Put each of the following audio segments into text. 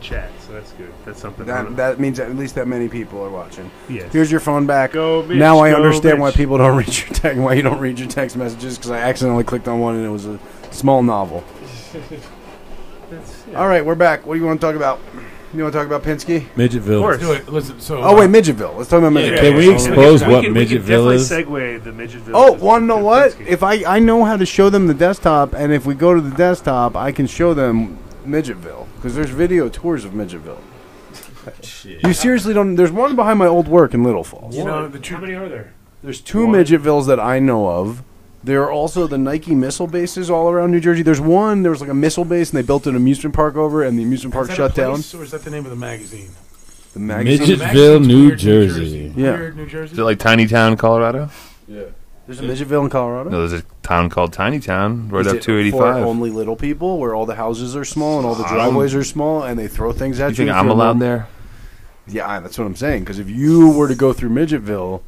chat, so that's good. That's something. That means at least that many people are watching. Yes. Here's your phone back. Go, Mitch, now I go, understand Mitch. why people don't read your text. Why you don't read your text messages? Because I accidentally clicked on one and it was a small novel. All right, we're back. What do you want to talk about? You want to talk about Pinsky? Midgetville. Of course. Do it. Listen, so, Oh wait, Midgetville. Let's talk about Midgetville. Can we expose what we can Midgetville is? definitely segue the Midgetville. Oh, to- want to know to what? Pinsky. If I know how to show them the desktop, and if we go to the desktop, I can show them Midgetville because there's video tours of Midgetville. Shit. You seriously don't? There's one behind my old work in Little Falls. you know, How many are there? There's two Midgetvilles that I know of. There are also the Nike missile bases all around New Jersey. There was like a missile base, and they built an amusement park over it, and the amusement park is that shut a down. place, or is that the name of the magazine? The magazine. Midget- The Midgetville, magazine's New Weird Jersey. Yeah. Weird New Jersey. Is it like Tiny Town, Colorado? There's a Midgetville in Colorado. No, there's a town called Tiny Town right Is up it 285. for only little people, where all the houses are small and all the driveways are small, and they throw things at You you. think if I'm you're allowed normal- there? Yeah, that's what I'm saying. Because if you were to go through Midgetville,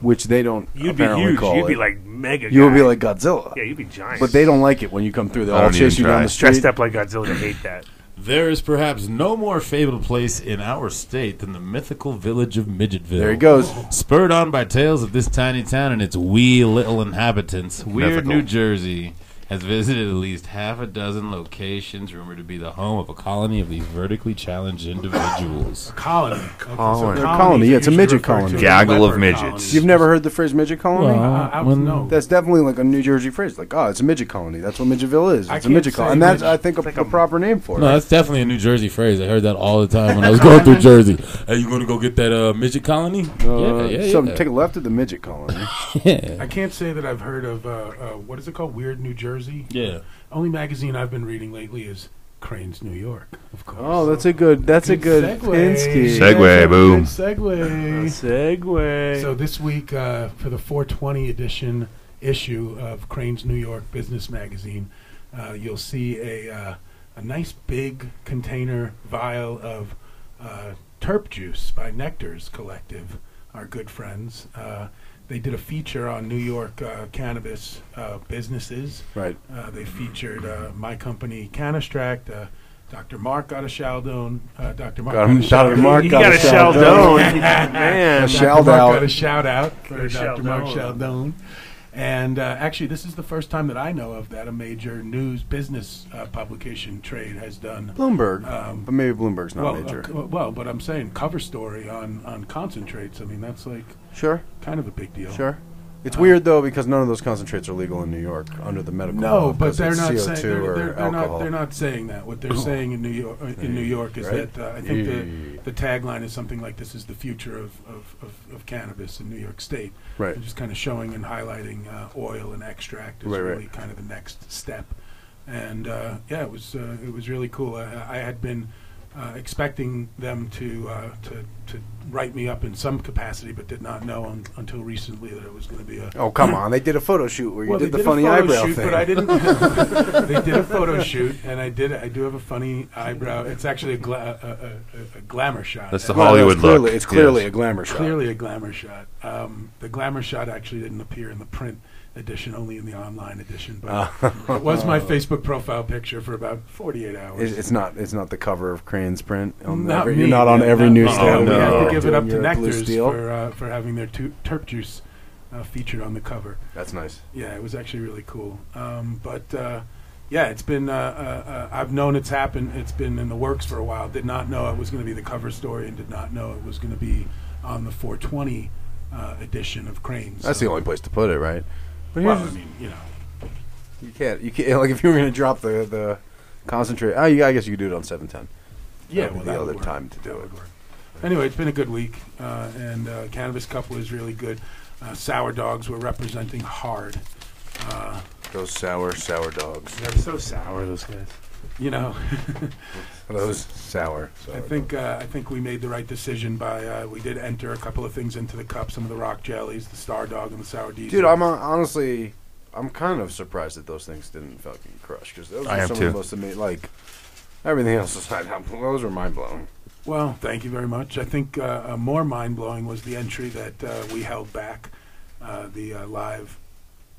which they don't You'd be apparently huge. call You'd be it, like mega. you would guy. be like Godzilla. Yeah, you'd be giant. But they don't like it when you come through. They I all don't chase even you down try. the street. dressed up like Godzilla. They hate that. There is perhaps no more fabled place in our state than the mythical village of Midgetville. There he goes. Spurred on by tales of this tiny town and its wee little inhabitants, Weird Mythical. New Jersey has visited at least half a dozen locations rumored to be the home of a colony of these vertically challenged individuals. Colony. Colony. They're a colony, yeah, it's a midget colony. Gaggle of midgets. You've never heard the phrase midget colony? No. That's definitely like a New Jersey phrase. Like, oh, it's a midget colony. That's what Midgetville is. I It's a can't midget say colony. And that's, midget. I think, a proper name for it. No, that's definitely a New Jersey phrase. I heard that all the time when I was going through Jersey. Hey, you going to go get that midget colony? So take a left at the midget colony. I can't say that I've heard of what is it called? Weird New Jersey. Yeah. Only magazine I've been reading lately is Crane's New York, of course. Oh, that's a good segue. Pinsky. Segue, boom. Good segue. Segue. So this week, for the 420 edition issue of Crane's New York Business Magazine, you'll see a nice big container vial of terp juice by Nectar's Collective, our good friends. They did a feature on New York cannabis businesses. Right. They featured my company, Canistract, Dr. Mark got a Sheldon. Dr. Mark Got him- got a Dr. Mark He got got a a Sheldon. Sheldon. Man. A Dr. shout Mark out. got a shout out for For Dr. Mark Sheldon. Sheldon. And actually, this is the first time that I know of that a major news business publication trade has done. Bloomberg. Um, But maybe Bloomberg's not Well, major. but I'm saying cover story on concentrates. I mean, that's like Sure. kind of a big deal. Sure. It's weird, though, because none of those concentrates are legal in New York under the medical law. No, but because they're it's not CO2 saying or they're alcohol. not saying that. What they're saying in New York is Right? that I think the tagline is something like "This is the future of cannabis in New York State." Right. They're just kind of showing and highlighting oil and extract is Right, right. really kind of the next step. And yeah, it was really cool. I had been expecting them to write me up in some capacity, but did not know until recently that it was going to be a. Oh, come on. They did a photo shoot where you Well, did they the did a funny photo eyebrow shoot, thing. but I didn't. They did a photo shoot, and I do have a funny eyebrow. It's actually a glamour shot. That's the And Well, Hollywood look. It's clearly Yes. a glamour shot. clearly a glamour shot. The glamour shot actually didn't appear in the print edition, only in the online edition. But it was my Facebook profile picture for about 48 hours. It's not the cover of Crane's print. Not You're me, not on yeah, every not me. newsstand. We had no. to give it up to Doing your Blue Nectar's Steel. for having their terp juice featured on the cover. That's nice. Yeah, it was actually really cool. Yeah, it's been. I've known it's happened. It's been in the works for a while. Did not know it was going to be the cover story, and did not know it was going to be on the 420 edition of Cranes. That's the only place to put it, right? But Well, here's- I mean, you know, you can't. Like if you were going to drop the concentrate. I guess you could do it on 710. yeah, That'd be well, the that would other work. time to do That it. would work. Anyway, it's been a good week, and Cannabis Cup was really good. Sour Dogs were representing hard. Those sour dogs. They're so sour, those guys. You know, Those sour. I think we made the right decision by we did enter a couple of things into the cup. Some of the rock jellies, the Star Dog, and the Sour Diesel. Dude, honestly, I'm kind of surprised that those things didn't fucking crush because those I are am some too. of the most amazing. Like everything else aside, those were mind blowing. Well, thank you very much. I think more mind-blowing was the entry that we held back, the live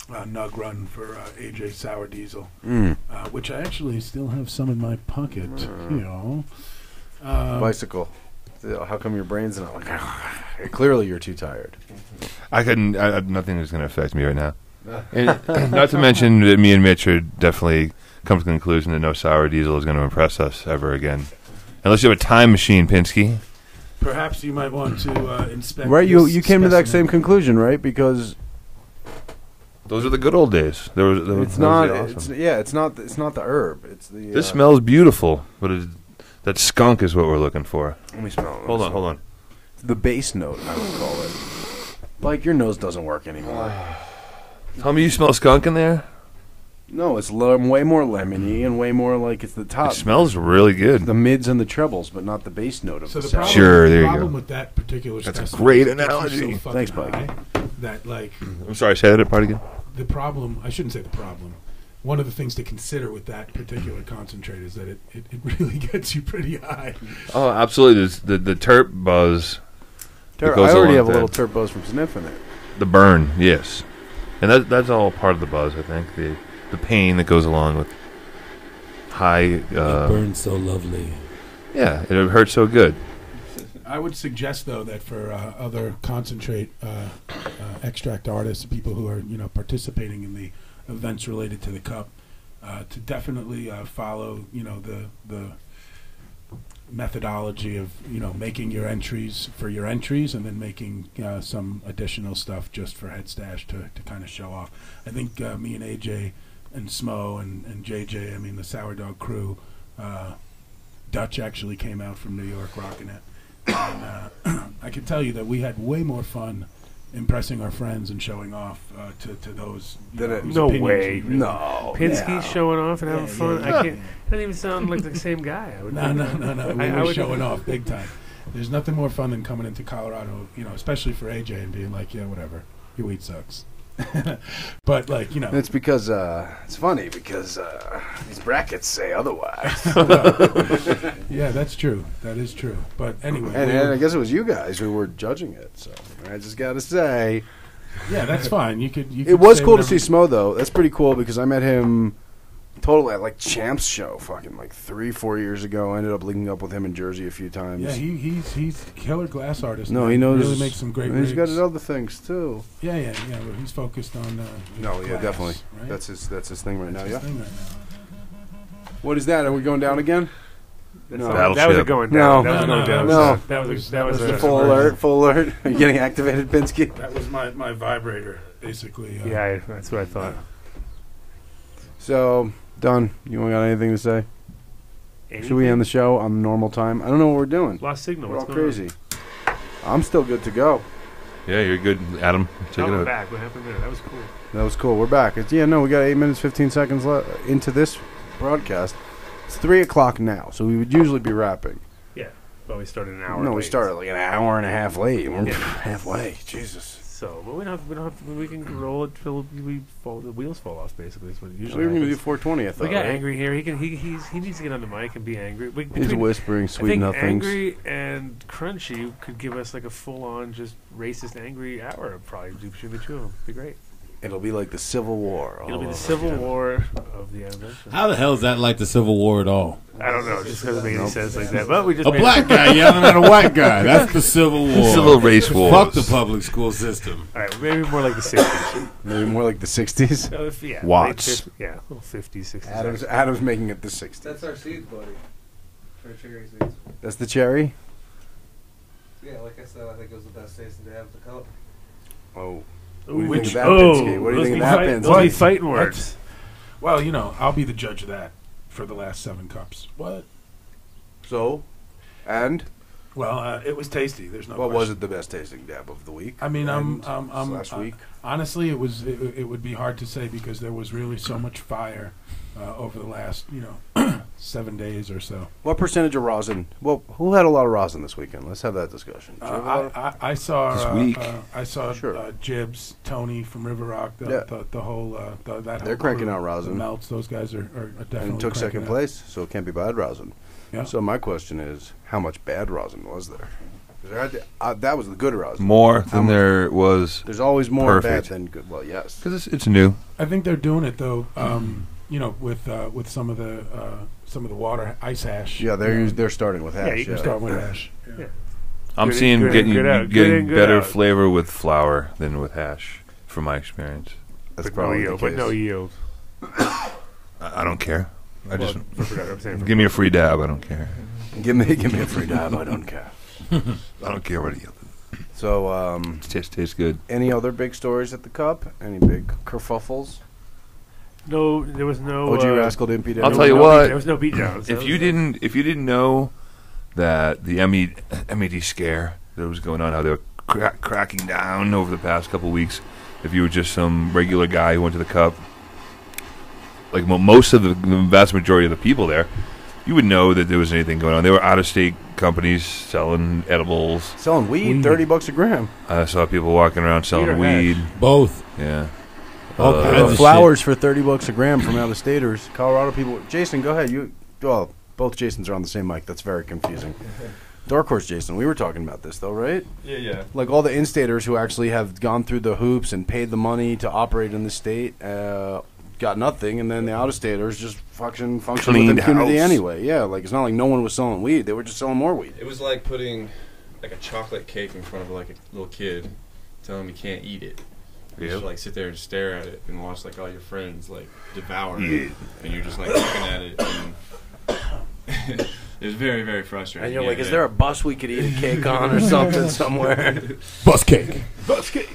nug run for AJ Sour Diesel, which I actually still have some in my pocket. You know, Bicycle. How come your brain's not like? Clearly, you're too tired. I couldn't. Nothing is going to affect me right now. And not to mention that me and Mitch are definitely come to the conclusion that no sour diesel is going to impress us ever again, unless you have a time machine, Pinsky. Perhaps you might want to inspect. Right, you this came to that same specimen. conclusion, right? Because Those are the good old days. it's not. It's not the herb. It's the. This smells beautiful, but that skunk is what we're looking for. Let me smell it. Hold on. The bass note, I would call it. Like your nose doesn't work anymore. Tell me you smell skunk in there? No, it's way more lemony and way more like it's the top. It smells really good. The mids and the trebles, but not the bass note of So the the sour. problem, Sure, there the you problem go. with that particular That's a specimen great is it gets you analogy. so fucking Thanks, Mike. high that like I'm sorry, say that part again. the problem. I shouldn't say the problem. One of the things to consider with that particular concentrate is that it really gets you pretty high. Oh, absolutely. There's the terp buzz, I that goes already along have a with little that. turbos from sniffing it. The burn, yes. And that's all part of the buzz, I think. The pain that goes along with high. It burns so lovely. Yeah, it hurts so good. I would suggest, though, that for other concentrate extract artists, people who are participating in the events related to the cup, to definitely follow the methodology of making your entries for your entries, and then making some additional stuff just for head stash to kind of show off. I think me and AJ and Smo and JJ, I mean the Sourdog crew, Dutch actually came out from New York rocking it. And I can tell you that we had way more fun impressing our friends and showing off to those. whose No opinions way. we really- No. Pinsky's Yeah. showing off and having Yeah, fun. yeah. I can't. That doesn't even sound like the same guy. I would No. We I were would- showing off big time. There's nothing more fun than coming into Colorado, especially for AJ, and being like, yeah, whatever, your weed sucks. But It's because it's funny because these brackets say otherwise. yeah, that's true. That is true. But anyway, and I guess it was you guys who were judging it. So I just got to say, yeah, that's fine. You could. it was say cool to whatever- see Smo though. That's pretty cool because I met him totally at like Champ's show, fucking like 3-4 years ago. I ended up linking up with him in Jersey a few times. Yeah, he's killer glass artist. No, man. he knows. Really makes some great. and he's got rigs. his other things too. Yeah. But he's focused on. No, yeah, glass, definitely. Right? That's his thing right That's now. his Yeah. thing right now. What is that? Are we going down again? No. That was a Battleship. going No. down. That was No, going down. no. That was a Full alert! Full alert! Are you getting activated, Pinsky? That was my vibrator, basically. Yeah, that's what I thought. So, Dunn, you got anything to say? Should we end the show on normal time? I don't know what we're doing. Lost signal. We're all What's going on? crazy. I'm still good to go. Yeah, you're good, Adam. Take Oh, it we're out. back. What happened there? That was cool. That was cool. We're back. We got 8 minutes, 15 seconds into this broadcast. It's 3 o'clock now, so we would usually be wrapping. Yeah, but we started an hour. No, we late. started like an hour and a half late. We're Yeah. halfway. Jesus. So, but we don't have. We can roll it till the wheels fall off. Basically, that's what it We usually were going to do happens. 420, I thought. We got right? angry here. He needs to get on the mic and be angry. He's Between- whispering I sweet think nothings. angry and crunchy could give us like a full-on just racist angry hour. Probably between the two of them. Be great. It'll be like the Civil War. It'll be all the over Civil again. War of the intervention. How the hell is that like the Civil War at all? I don't know, just because it made any sense like that. But we just A made black guy yelling at a white guy. That's the Civil War. Civil race wars. Fuck the public school system. All right, maybe more like the 60s. Maybe more like the 60s. So yeah, Watts. late 50s, yeah, little 50s, 60s. Adam's making it the 60s. That's our seeds, buddy. Our cherry seeds. That's the cherry? Yeah, like I said, I think it was the best tasting to have the cup. Oh. Ooh, What do you think of that, oh, Pinsky? What do you those think of be that, fight- Pinsky? Those be fighting words. Well, I'll be the judge of that for the last 7 cups. What? So? And? Well, it was tasty. There's no. What question. was it the best tasting dab of the week? I mean, Last week? Honestly, it would be hard to say because there was really so much fire over the last 7 days or so. What percentage of rosin? Well, who had a lot of rosin this weekend? Let's have that discussion. Did you have a lot of- I saw This week. I saw Sure. Jibs, Tony from River Rock, Yeah. the whole that They're whole cranking crew, out rosin. The Melts, those guys are definitely and took cranking second out. place, so it can't be bad rosin. Yeah. So my question is, how much bad rosin was there? 'Cause that was the good rosin. More How than much? there was. There's always more Perfect. bad than good. Well, yes. Because it's new. I think they're doing it though. With some of the some of the water ice hash. Yeah, they're starting with hash. Yeah, you We're can starting with hash. Yeah. I'm Good in, seeing good in, getting good out. Good getting in, good better out. flavor with flour than with hash, from my experience. That's But no probably yield. the But case. no yield. I don't care. I just I'm saying for give me a free dab. I don't care. Give me a free dab. I don't care. I don't care what it yield. So, It tastes good. any other big stories at the Cup? Any big kerfuffles? No, there was no. OG Rascal didn't beat I'll anyone? tell you no what. there was no beatdowns. If you didn't know that the MED scare that was going on, how they were cracking down over the past couple weeks, if you were just some regular guy who went to the Cup, like most of the vast majority of the people there, you would know that there was anything going on. There were out-of-state companies selling edibles. Selling weed, $30 a gram. I saw people walking around selling Weed or weed. Both. Yeah. All kinds of Flowers for $30 a gram from out of staters. Colorado people. Jason, go ahead. Well, both Jasons are on the same mic. That's very confusing. Dark Horse Jason, we were talking about this though, right? Yeah. Like all the in-staters who actually have gone through the hoops and paid the money to operate in the state, got nothing, and then the out-of-staters just function with Cleaned impunity house. anyway. Yeah, like it's not like no one was selling weed; they were just selling more weed. It was like putting like a chocolate cake in front of like a little kid, telling him he can't eat it. You just like sit there and stare at it and watch like all your friends like devour it, and you're just like looking at it. And it was very, very frustrating. And you're Yeah, like, is yeah. there a bus we could eat a cake on or something somewhere? Bus cake. Bus cake.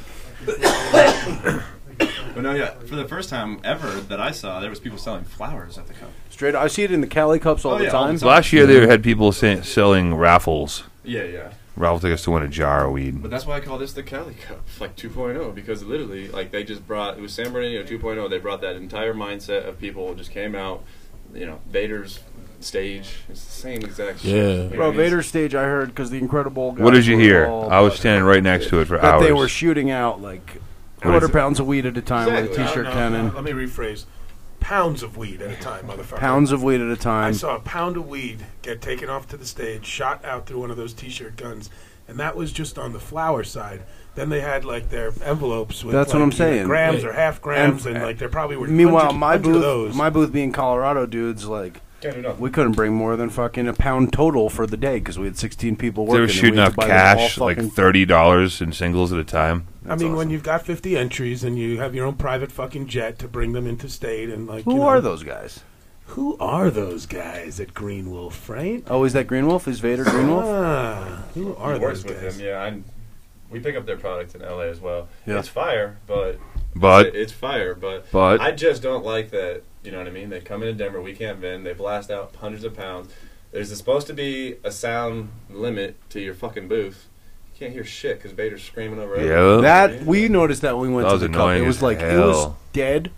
But no, yeah. For the first time ever that I saw, there was people selling flowers at the Cup. Straight. I see it in the Cali Cups all Oh, the yeah, all time. the time. Last year they had people selling raffles. Yeah. Raffle tickets to win a jar of weed. But that's why I call this the Cali Cup, like 2.0, because literally, like they just brought it was San Bernardino 2.0. They brought that entire mindset of people just came out, Vader's stage. It's the same exact shit. Yeah. You know Bro, what I mean? Vader's stage, I heard, because the Incredible guys What did you were hear? all I was about standing right next to it for that hours. they were shooting out like What quarter is it? pounds of weed at a time with a Exactly. t-shirt No, cannon. let me rephrase. Pounds of weed at a time, motherfucker. Pounds of weed at a I time. saw a pound of weed get taken off to the stage, shot out through one of those T-shirt guns, and that was just on the flower side. Then they had like their envelopes with That's what I'm saying. grams or half grams, And- and like there probably were Meanwhile, 100 of those. my booth being Colorado dudes, like Can't do nothing. we couldn't bring more than fucking a pound total for the day because we had 16 people working. They were and we shooting had out to buy them all cash, like fucking- $30 in singles at a time. I mean, when awesome. you've got 50 entries and you have your own private fucking jet to bring them into state, and like Who are those guys? Who are those guys at Green Wolf, right? Oh, is that Green Wolf? Is Vader Green Wolf? Who are He those works with guys? them, yeah. We pick up their product in LA as well. Yeah. It's fire, but But it's fire, but But- I just don't like that. You know what I mean? They come into Denver, we can't vend. They blast out hundreds of pounds. There's supposed to be a sound limit to your fucking booth. You can't hear shit because Vader's screaming over everything. Yeah. That we noticed that when we went That to was the cup. annoying It was as like it was hell. dead.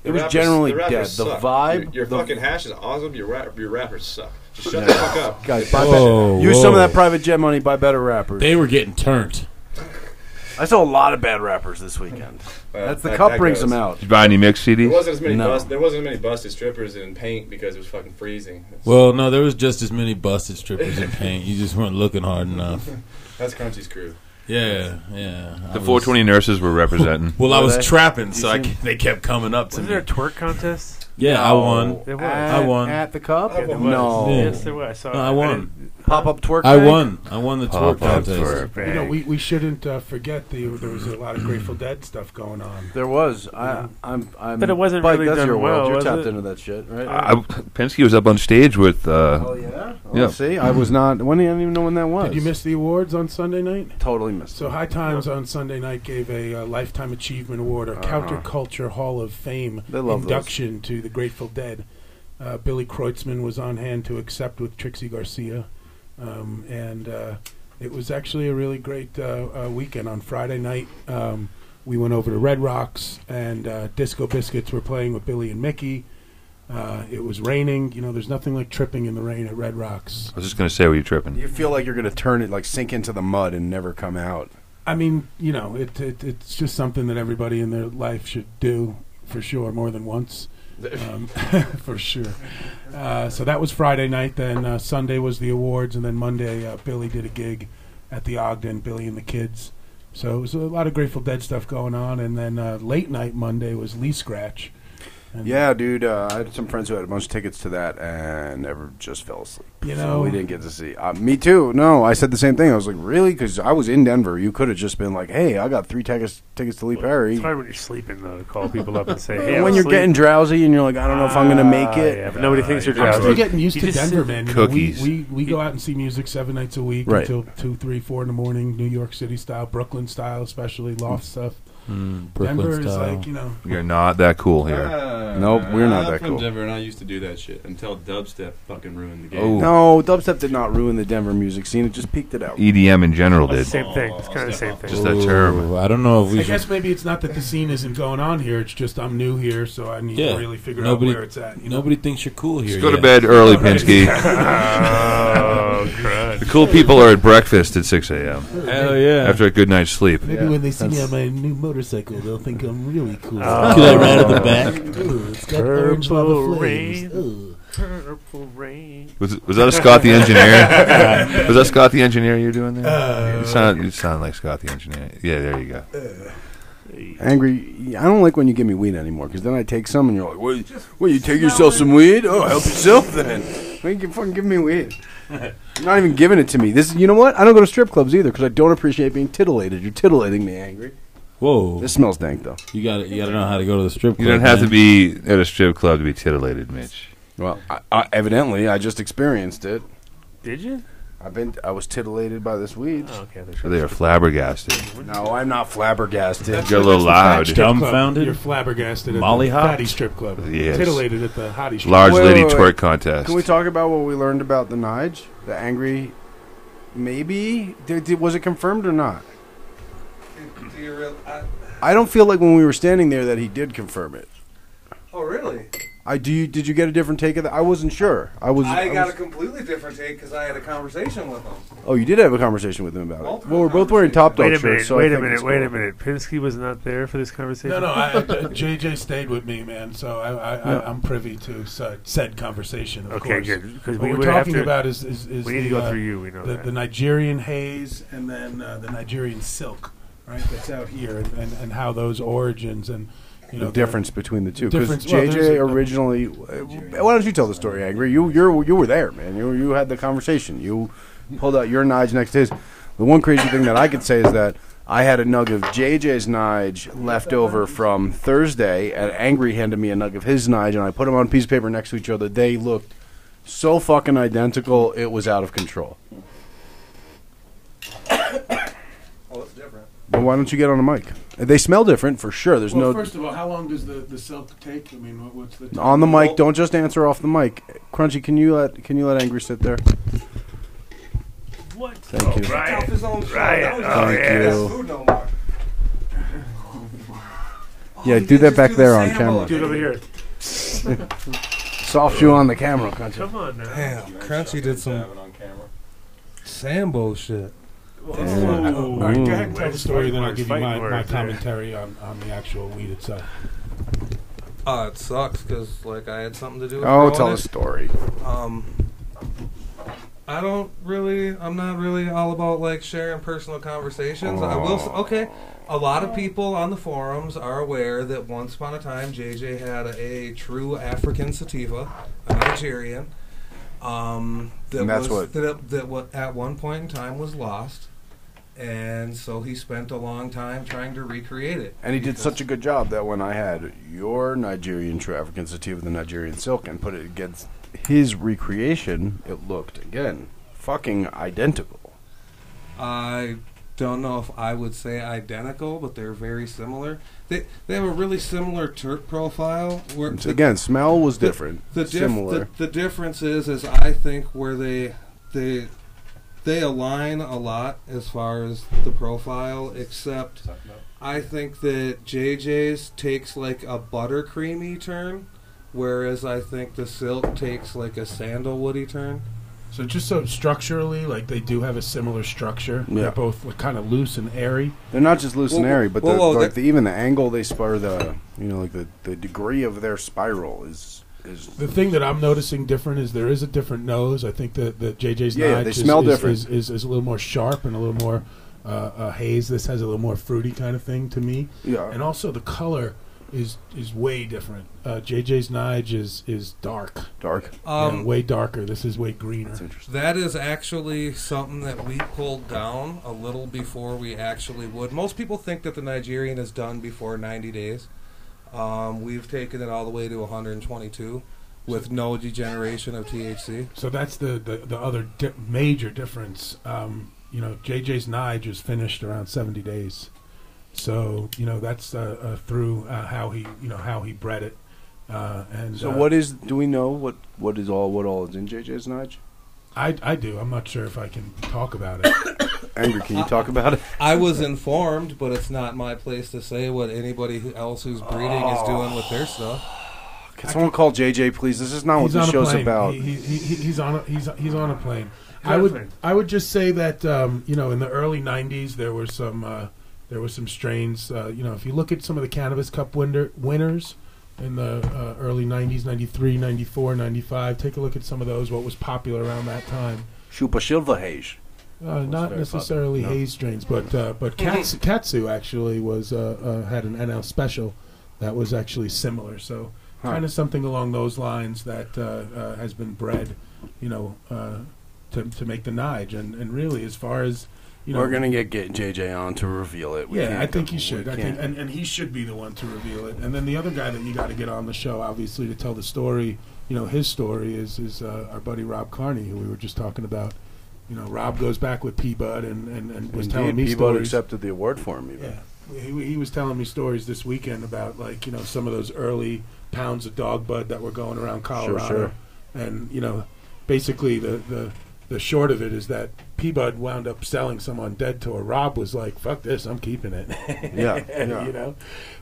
The It was rappers- generally the rappers dead. The suck. vibe. Your the- fucking hash is awesome. Your rappers suck. Just shut the fuck up. Guys, buy Whoa, use some of whoa. that private jet money. Buy better rappers. They were getting turned. I saw a lot of bad rappers this weekend. That's the That- cup that brings goes. them out. did you buy any mix There CDs? wasn't as many No. there wasn't as many busted strippers in paint because it was fucking freezing. Well, no, there was just as many busted strippers in paint. You just weren't looking hard enough. That's Crunchy's crew. Yeah. The 420 nurses were representing. Well, I Were was they? trapping, You so seem- they kept coming up to Wasn't me. there a twerk contest? Yeah, I won. There was. At, I won. at the cup. I won. No, Yeah. Yes, there was. I saw. No, I won. pop up twerk. I bag? won. I won the twerk Pop-up contest. twerk. You know, we shouldn't forget there was a lot of Grateful Dead stuff going on. There was. I'm. But it wasn't Mike, really that's done your world. well, You're was tapped it? into that shit, right? Penske was up on stage with. Oh yeah. Yeah. See, I was not. When I didn't even know when that was. Did you miss the awards on Sunday night? Totally missed. So it. High Times on Sunday night gave a Lifetime Achievement Award, a Counterculture Hall of Fame They love induction to the Grateful Dead. Billy Kreutzmann was on hand to accept with Trixie Garcia. And it was actually a really great weekend. On Friday night, we went over to Red Rocks, and Disco Biscuits were playing with Billy and Mickey. It was raining. You know, there's nothing like tripping in the rain at Red Rocks. I was just going to say, were you tripping? You feel like you're gonna turn it, like sink into the mud and never come out. I mean, you know, it's just something that everybody in their life should do, for sure, more than once. For sure. So that was Friday night. Then Sunday was the awards, and then Monday Billy did a gig at the Ogden, Billy and the Kids. So it was a lot of Grateful Dead stuff going on. And then late night Monday was Lee Scratch. And Yeah, dude. I had some friends who had a bunch of tickets to that and never just fell asleep. You So know- we didn't get to see. Me too. No, I said the same thing. I was like, really? Because I was in Denver. You could have just been like, hey, I got 3 tickets to Lee Perry. It's hard when you're sleeping though to call people up and say, "Hey, When I'm you're asleep." getting drowsy and you're like, I don't know if I'm going to make it. Yeah, but nobody thinks you're I'm drowsy. still getting used You to just Denver, sit- man. You know, Cookies. we go out and see music 7 nights a week Right. until 2, 3, 4 in the morning. New York City style, Brooklyn style, especially loft stuff. Brooklyn Denver style. is like, you know, You're not that cool here. Nope, we're not I'm that from cool. Denver, and I used to do that shit until dubstep fucking ruined the game. Oh. No, dubstep did not ruin the Denver music scene. It just peaked it out. EDM in general It's did. the same thing. It's kind of the same thing. Just that term. Ooh, I don't know if we I should. guess maybe it's not that the scene isn't going on here. It's just I'm new here, so I need Yeah. to really figure Nobody- out where it's at. You know? Nobody thinks you're cool here. Just go to yet. bed early, Right. Pinsky. Oh, crud. The cool people are at breakfast at 6 a.m. Hell yeah. after a good night's sleep. Maybe Yeah, when they see me that's- on my new motorcycle, they'll think I'm really cool. Oh. Can I ride at the back? Ooh, it's got orange lava Purple flames. rain. Ooh. Purple rain. Was that a Scott the engineer? Was that Scott the engineer you're doing there? You sound like Scott the engineer. Yeah, there you go. Angry. I don't like when you give me weed anymore because then I take some and you're like, what, you take yourself some weed? Oh, help yourself then. Why you fucking give me weed? You're not even giving it to me. You know what? I don't go to strip clubs either because I don't appreciate being titillated. You're titillating me, Angry. Whoa. This smells dank though. You got to know how to go to the strip club. You don't have to man. be at a strip club to be titillated, Mitch. Well, evidently I just experienced it. Did you? I was titillated by this weed. Oh, okay. So they are flabbergasted. No, I'm not flabbergasted. Got a little loud. Strip club. Dumbfounded? You're flabbergasted at Molly the hopped? fatty strip club. Yes. Titillated at the hottie strip Large Wait, lady wait, wait. twerk contest. Can we talk about what we learned about the Nige? The Angry, maybe? Was it confirmed or not? I don't feel like when we were standing there that he did confirm it. Oh, really? Did you get a different take of that? I wasn't sure. I got a completely different take because I had a conversation with him. Oh, you did have a conversation with him about it. Multiple Well, we're both wearing top dog Wait a shirts. minute. So I Wait a think minute. it's Wait a cool. minute. Pinsky was not there for this conversation. No, JJ stayed with me, man. So I'm privy to said conversation. Of Okay, course. good. Because What we we're would have talking to. about is we need to go through you. We know that. the Nigerian haze and then the Nigerian silk, right? That's out here, and how those origins and The difference between the two. Because difference- well, JJ there's a- originally. Why don't you tell the story, Angry? You were there, man. You had the conversation. You pulled out your Nige next to his. The one crazy thing that I could say is that I had a nug of JJ's Nige left over from Thursday, and Angry handed me a nug of his Nige, and I put them on a piece of paper next to each other. They looked so fucking identical, it was out of control. Oh, it's different. But why don't you get on the mic? They smell different for sure. There's Well, no first of all, how long does the silk take? I mean, what's the time? on the mic. Don't just answer off the mic. Crunchy, can you let Angry sit there? What? Thank you. Right. Off his own show. Right. That was Oh, just yeah. fast food no more. Yeah, he do did that just back do there the on sample. camera. Dude, over here. Soft shoe on the camera, Crunchy. Come on now. Damn, Crunchy did some Sambo shit. All right, go ahead and tell the story, then I'll Words, give you fighting my words there. commentary on the actual weed itself. It sucks because like I had something to do with Oh, growing tell it. a story. I'm not really all about like sharing personal conversations. I will okay, a lot of people on the forums are aware that once upon a time JJ had a true African sativa, a Nigerian, And that's what- that at one point in time was lost. And so he spent a long time trying to recreate it. And he did because- such a good job that when I had your Nigerian True African Sativa, the Nigerian Silk, and put it against his recreation, it looked, again, fucking identical. I don't know if I would say identical, but they're very similar. They have a really similar terp profile. Where So again, smell was the- different, the similar. The difference is I think where they align a lot as far as the profile, except I think that JJ's takes like a buttercreamy turn, whereas I think the Silk takes like a sandalwoody turn. So just so structurally, like they do have a similar structure. Yeah. They're both kind of loose and airy. They're not just loose and Whoa, airy, but whoa, whoa, even the angle they spur, the degree of their spiral is The thing that I'm noticing different is there is a different nose. I think that JJ's Yeah, Nige they smell different. is a little more sharp and a little more haze. This has a little more fruity kind of thing to me. yeah. And also the color is way different. JJ's Nige is dark. Dark. Way darker. This is way greener. That's interesting. That is actually something that we pulled down a little before we actually would. Most people think that the Nigerian is done before 90 days. We've taken it all the way to 122 with no degeneration of THC. So that's the other major difference. JJ's Nige is finished around 70 days. So that's through how he bred it. And so do we know what all is in JJ's Nige? I do. I'm not sure if I can talk about it. Angry, can you talk about it? I was informed, but it's not my place to say what anybody else who's breeding is doing with their stuff. Can someone call JJ, please? This is not what the show's about. He's on a plane. I would just say that in the early '90s there were some strains. If you look at some of the Cannabis Cup winners in the early '90s, '93, '94, '95, take a look at some of those. What was popular around that time? Chupa Silva Haze. Not necessarily haze strains, but Katsu actually was had an NL special that was actually similar. So kind of something along those lines that has been bred, to make the Nige. And really, as far as we're gonna get JJ on to reveal it. I think he should. I think, and he should be the one to reveal it. And then the other guy that you got to get on the show, obviously, to tell the story. His story is our buddy Rob Carney, who we were just talking about. Rob goes back with P-Bud and was telling me P-Bud stories. accepted the award for him. Even. Yeah, he was telling me stories this weekend about some of those early pounds of dog bud that were going around Colorado, sure. And basically the short of it is that P-Bud wound up selling some on Dead Tour. Rob was like, "Fuck this, I'm keeping it." Yeah.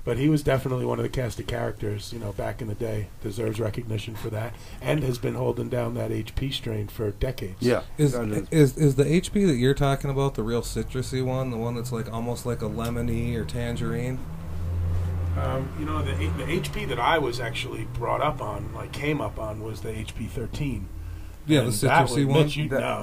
But he was definitely one of the cast of characters, back in the day. Deserves recognition for that, and has been holding down that HP strain for decades. Yeah. Is the HP that you're talking about the real citrusy one, the one that's like almost like a lemony or tangerine? The HP that I was actually brought up on, came up on, was the HP 13. Yeah, the citrusy one.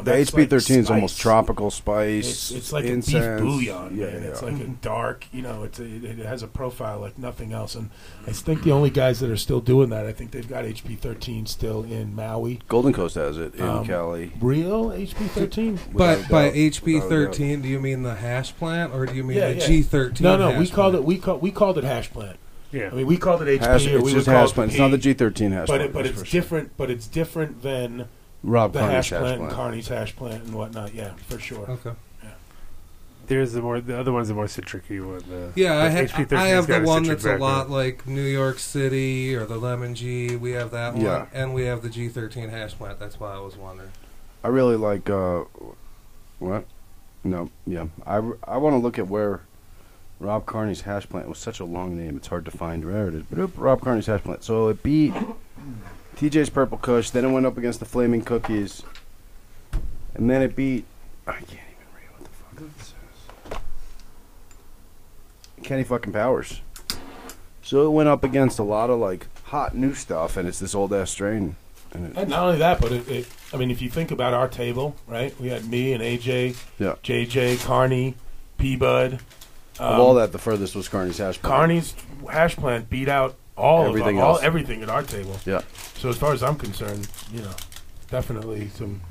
The HP 13 is almost tropical spice. It's like incense. a beef bouillon. Yeah, man. It's like a dark. It has a profile like nothing else. And I think the only guys that are still doing that, I think they've got HP 13 still in Maui. Golden Coast has it in Cali. Real HP 13. But by HP 13, do you mean the hash plant or do you mean the G13? No. We called it hash plant. Yeah, I mean we called it HP. It's just hash plant. It's not the G13 hash plant. But it's different. But it's different than Rob the Carney's hash plant and Carney's hash plant and whatnot. Yeah, for sure. Okay. Yeah. There's the other one's the more citric-y one. I have the one that's a lot like New York City or the Lemon G. We have that one, and we have the G13 hash plant. That's why I was wondering. I really like what? No, yeah. I want to look at where Rob Carney's hash plant was such a long name. It's hard to find where it is. But Rob Carney's hash plant. So it beat TJ's Purple Kush. Then it went up against the Flaming Cookies, and then it beat. I can't even read what the fuck this says. Kenny fucking Powers. So it went up against a lot of hot new stuff, and it's this old ass strain. And not only that, but I mean, if you think about our table, right? We had me and AJ, JJ, Carney, P-Bud. Of all that, the furthest was Carney's hash plant. Carney's hash plant beat out everything at our table. Yeah. So as far as I'm concerned, definitely some.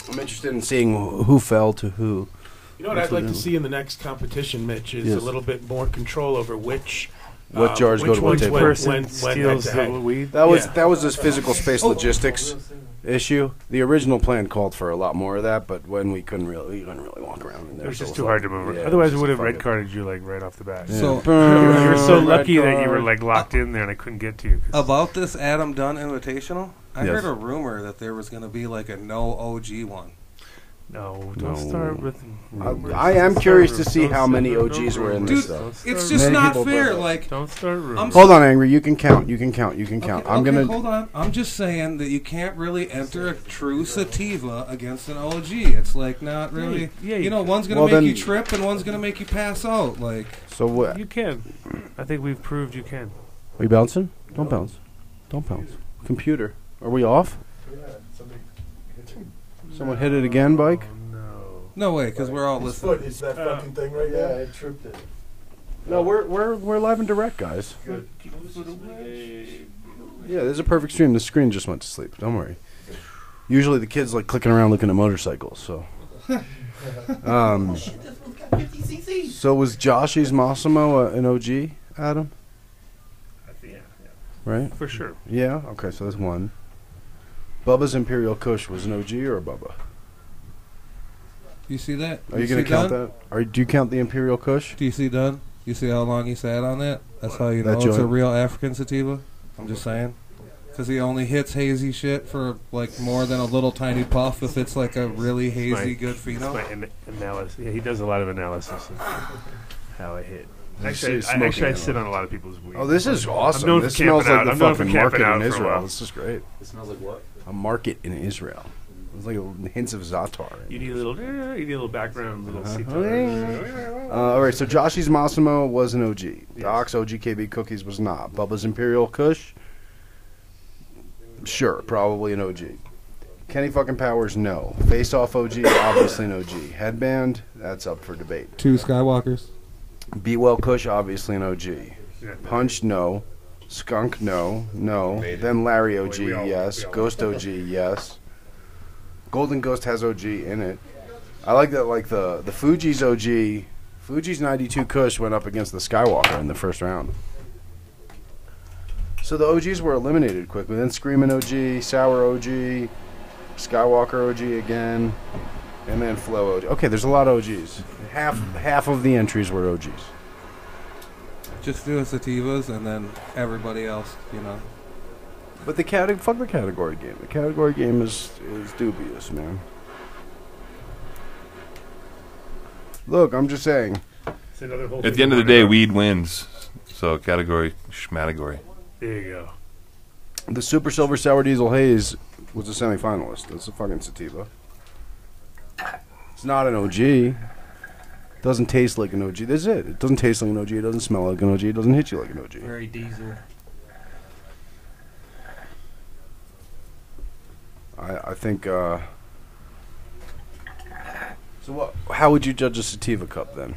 I'm interested in seeing who fell to who. What I'd like to see in the next competition, Mitch, is a little bit more control over which jars go to what table. Person steals the weed. That was this physical space logistics issue. The original plan called for a lot more of that, but when we couldn't really walk around in there. It was just too hard to move. Otherwise, it would have red carded you right off the bat. Yeah. So you were so lucky that you were locked in there, and I couldn't get to you. About this Adam Dunn Invitational, I heard a rumor that there was going to be a no OG one. No, don't start with. I am curious to see how many OGs were in this stuff. It's just not fair. Don't start rumors. Hold on, Angry. You can count. Okay, hold on. I'm just saying that you can't really enter a true sativa against an OG. It's not really. Yeah, one's going to make you trip and one's going to make you pass out. So what? You can. I think we've proved you can. Are you bouncing? Don't bounce. Computer. Are we off? Someone hit it again, Bike? No. No way, because we're all listening. It's that fucking thing right there. I tripped it. No, we're live and direct, guys. Good. Keep the food away. Yeah, this is a perfect stream. The screen just went to sleep. Don't worry. Usually the kids like clicking around looking at motorcycles. So, so was Joshy's Massimo an OG, Adam? Yeah. Right? For sure. Yeah. Okay, so that's one. Bubba's Imperial Kush was an OG or a Bubba? You see that? Are you going to count that? Do you count the Imperial Kush? Do you see Dunn? You see how long he sat on that? That's how you know That it's a joint? real African sativa. I'm just saying. Because he only hits hazy shit for like more than a little tiny puff if it's like a really hazy good pheno. Analysis. Yeah, he does a lot of analysis of how I hit. You Actually, say smoking I sit on a lot of people's weed. Oh, this is awesome. I'm known This for camping smells like out. the I'm known for fucking camping market out in for a Israel. while. This is great. It smells like what? A market in Israel. It's like hints of Zatar. You need a little background, little All right, so Joshy's Massimo was an OG. Doc's OGKB Cookies was not. Bubba's Imperial Kush, sure, probably an OG. Kenny fucking Powers, no. Face Off OG, obviously an OG. Headband, that's up for debate. 2 Skywalkers. Be Well Kush, obviously an OG. Punch, no. Skunk, no. Then Larry OG, yes. Ghost OG, yes. Golden Ghost has OG in it. I like that, like the Fuji's OG. Fuji's 92 Kush went up against the Skywalker in the first round. So the OGs were eliminated quickly. Then Screamin' OG, Sour OG, Skywalker OG again, and then Flow OG. Okay, there's a lot of OGs. Half of the entries were OGs. Just do sativas and then everybody else, you know. But fuck the category game. The category game is dubious, man. Look, I'm just saying. At the end of the day, weed wins. So category, schmategory. There you go. The Super Silver Sour Diesel Haze was a semifinalist. That's a fucking sativa. It's not an OG. Doesn't taste like an OG. That's it. It doesn't taste like an OG. It doesn't smell like an OG. It doesn't hit you like an OG. Very diesel. I think. So what? How would you judge a sativa cup then?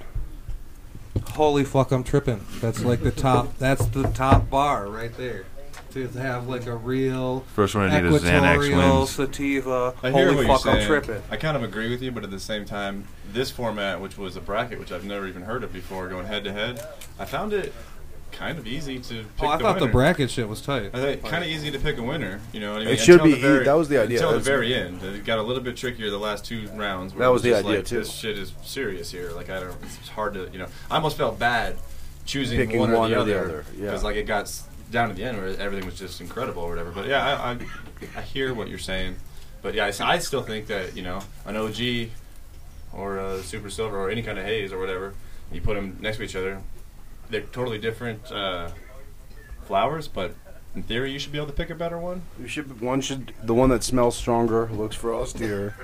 Holy fuck, I'm tripping. That's like the top. That's the top bar right there. To have like a real First one I need is Xanax equatorial wins. sativa. I hear Holy what you're fuck, I'm saying. tripping. I kind of agree with you, but at the same time, this format, which was a bracket, which I've never even heard of before, going head to head, I found it kind of easy to pick I the thought the winner. bracket shit was tight. I think kind of easy to pick a winner. You know what I mean? It should Until be. the very- That was the idea. Until the That's- very end, it got a little bit trickier the last 2 rounds. Where That it was the just idea, like, too. This shit is serious here. Like it's hard to, you know. I almost felt bad choosing Picking one or one the or the other other, yeah. because like it got down to the end where everything was just incredible or whatever. But yeah, I hear what you're saying. But yeah, I still think that, you know, an OG or a Super Silver or any kind of haze or whatever, you put them next to each other, they're totally different flowers, but in theory you should be able to pick a better one. The one that smells stronger, looks frostier.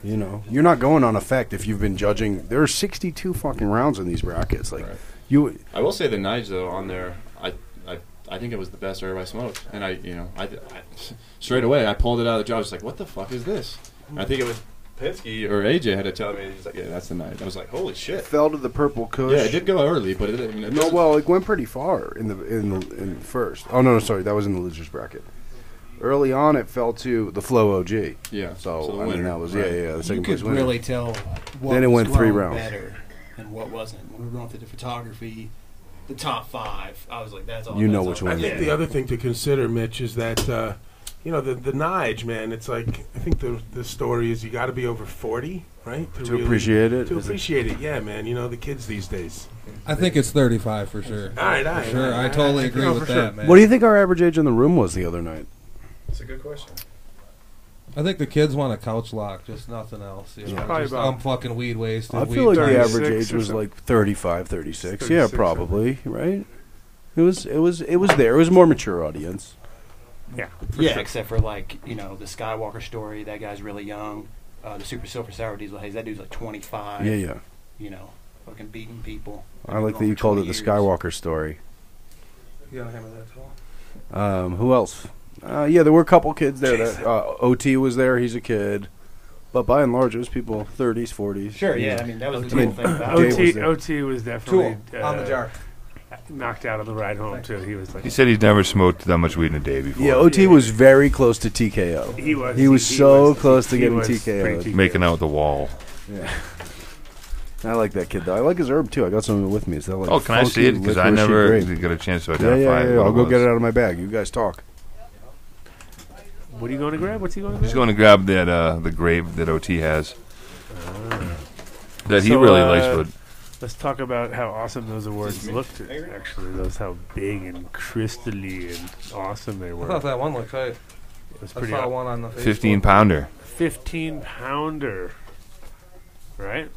You know, you're not going on effect if you've been judging. There are 62 fucking rounds in these brackets. Like Right. I will say the Nige though on there, I think it was the best herb I smoked, and I straight away I pulled it out of the jar. I was like, what the fuck is this? And I think it was Pinsky or AJ had to tell me. He's like, yeah, that's the Nige. I was like, holy shit. Fell to the purple Kush. Yeah, it did go early, but it No, well, it went pretty far in the first. Oh no, sorry, that was in the losers bracket. Early on, it fell to the Flow OG. Yeah. So the I mean, winner, that was right. The You second could place winner. really tell what Then it was went 3 growing rounds. better and what wasn't. When we were going through the photography, the top 5, I was like, that's all. You know that's which all. one. I think the other thing to consider, Mitch, is that the Nige, man. It's like I think the story is you got to be over 40, right, To appreciate it? To Is it- appreciate it, yeah, man. You know the kids these days. I think it's 35 for sure. All right, Sure, I totally agree with that, man. What do you think our average age in the room was the other night? That's a good question. I think the kids want a couch lock, just nothing else. You know, Probably just, about- I'm fucking weed wasted. I weed feel like the 36 average age or was something. like 35, 36. 36 Yeah, or probably, right? It was there. It was a more mature audience. Yeah. Yeah, except for like the Skywalker story. That guy's really young. The Super Silver Sour Diesel Haze. That dude's like 25. Yeah. You know, fucking beating people. I like that Going you for called it 20 the years. Skywalker story. You gotta hammer that tall. Who else? Yeah, there were a couple kids there. That, OT was there. He's a kid. But by and large, it was people 30s, 40s. Sure, yeah. I mean, that was the I mean, cool thing about Dave it. was there. OT was definitely Tool on the jar. knocked out on the ride home too. He was like, He said he's never smoked that much weed in a day before. Yeah, OT was very close to TKO. he was. He was so close to he getting was TKO'd. pretty TKO'd. Making out with the wall. Yeah. I like that kid though. I like his herb too. I got some of it with me. It's that like Oh, can I see it? Because I never got a chance to Yeah, identify it. I'll go get it out of my bag. You guys talk. What are you going to grab? What's he going to grab? He's going to grab that the grape that OT has. That he So, really likes. But Let's talk about how awesome those awards looked. Actually, those how big and crystally and awesome they I were. thought that one looked tight. It was I pretty. saw one on the 15 pounder. 15-pounder, right?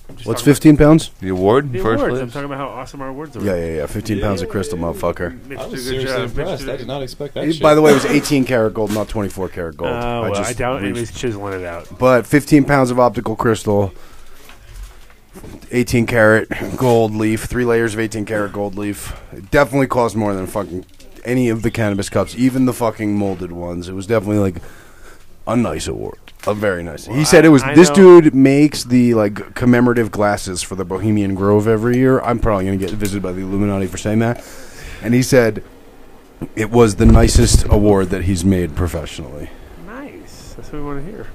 I'm just What's talking 15 pounds? The award, about the first awards. I'm place. talking about how awesome our awards are. Yeah. 15 pounds of crystal, motherfucker. Mitch I did a was good seriously job. Mitch impressed. did a- I did not expect that shit. By the way, it was 18 karat gold, not 24 karat gold. Well, I doubt reached- anybody's chiseling it out. But 15 pounds of optical crystal, 18 karat gold leaf, 3 layers of 18 karat gold leaf. It definitely cost more than fucking any of the cannabis cups, even the fucking molded ones. It was definitely like a nice award. A very nice. Well, He said it was. I This know- dude makes the like commemorative glasses for the Bohemian Grove every year. I'm probably gonna get visited by the Illuminati for saying that. And he said it was the nicest award that he's made professionally. Nice. That's what we want to hear.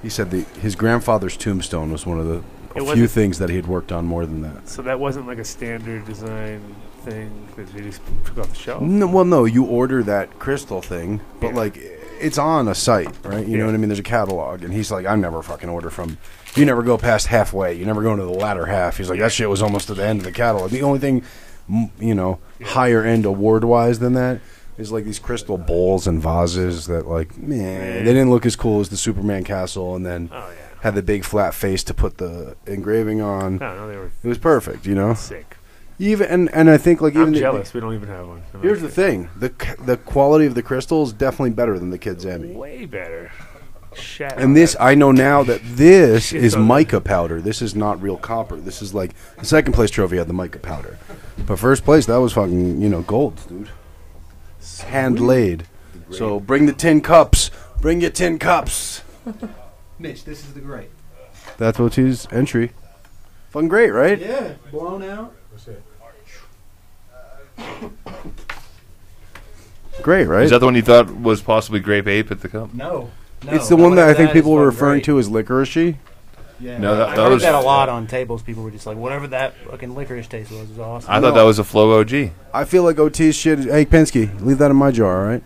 He said his grandfather's tombstone was one of the It few wasn't- things that he had worked on more than that. So that wasn't like a standard design thing that they just took off the shelf. No, you order that crystal thing, but Yeah. like it's on a site, right? You know what I mean? There's a catalog, and he's like, I never fucking order from. You never go past halfway. You never go into the latter half. He's like, that shit was almost at the end of the catalog. The only thing, higher end award wise than that is like these crystal bowls and vases that like, man, they didn't look as cool as the Superman castle, and then Oh yeah. had the big flat face to put the engraving on. No, they were It was perfect, you know. sick. Even and I think like even I'm the- jealous. We don't even have one. I'm Here's the like, thing: the quality of the crystal is definitely better than the Kid's Emmy. way better. Shut And up. this, I know now that this Shit is on mica powder. This is not real copper. This is like the second place trophy had the mica powder, but first place that was fucking gold, dude. Hand laid. So bring the tin cups. Bring your tin cups. Mitch, this is the great. That's what's his entry. Fucking great, right? Yeah, blown out. Great, right? Is that the one you thought was possibly grape ape at the cup? No. It's the one that I think people were referring to as licoricey. Yeah, No, that I heard was- that a lot on tables. People were just like, whatever that fucking licorice taste was awesome. I thought that was a Flow OG. I feel like OT's shit. Hey, Penske, leave that in my jar, all right?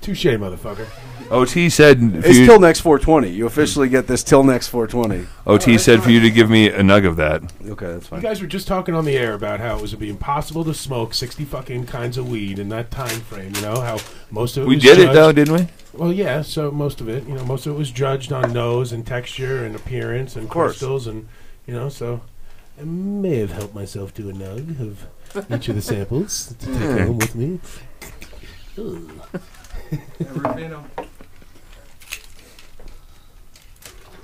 Touche, motherfucker. OT said It's till next 420. You officially get this till next 420. OT said for you to give me a nug of that. Okay, that's You fine. guys were just talking on the air about how it was be impossible to smoke 60 fucking kinds of weed in that time frame. You know how most of it We was did it judged- though, didn't we? Well, yeah. So most of it, most of it was judged on nose and texture and appearance and course. crystals, and so I may have helped myself to a nug of each of the samples to take home with me. Ooh.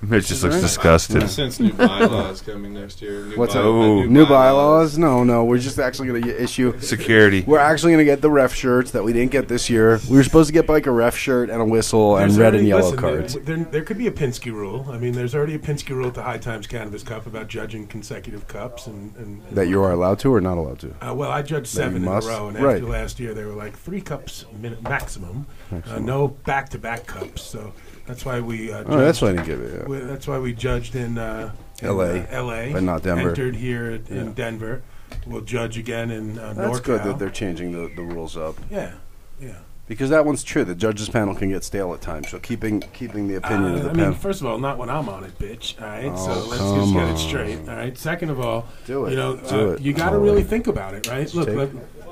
Mitch just looks disgusted. Since new bylaws coming next year. What's up? Oh. New bylaws? No. We're just actually going to issue. Security. We're actually going to get the ref shirts that we didn't get this year. We were supposed to get like a ref shirt and a whistle and There's red already- and yellow listen, cards. There could be a Pinsky rule. I mean, there's already a Pinsky rule at the High Times Cannabis Cup about judging consecutive cups, and That you are allowed to or not allowed to? well, I judged That you 7 in a must? row, and Right. after last year, they were like 3 cups maximum. No back-to-back cups, so that's why we. Judged, Oh, that's why I didn't give it. Yeah. That's why we judged in LA, LA, but not Denver. Entered here Yeah. in Denver. We'll judge again in That's NorCal. good that they're changing the rules up. Yeah. Because that one's true. The judges panel can get stale at times. So keeping the opinion of the I mean, panel. first of all, not when I'm on it, bitch. All right, Oh, so let's come just get on. it straight. All right. Second of all, Do it. you Do it. you got to All really right. think about it, right? Look,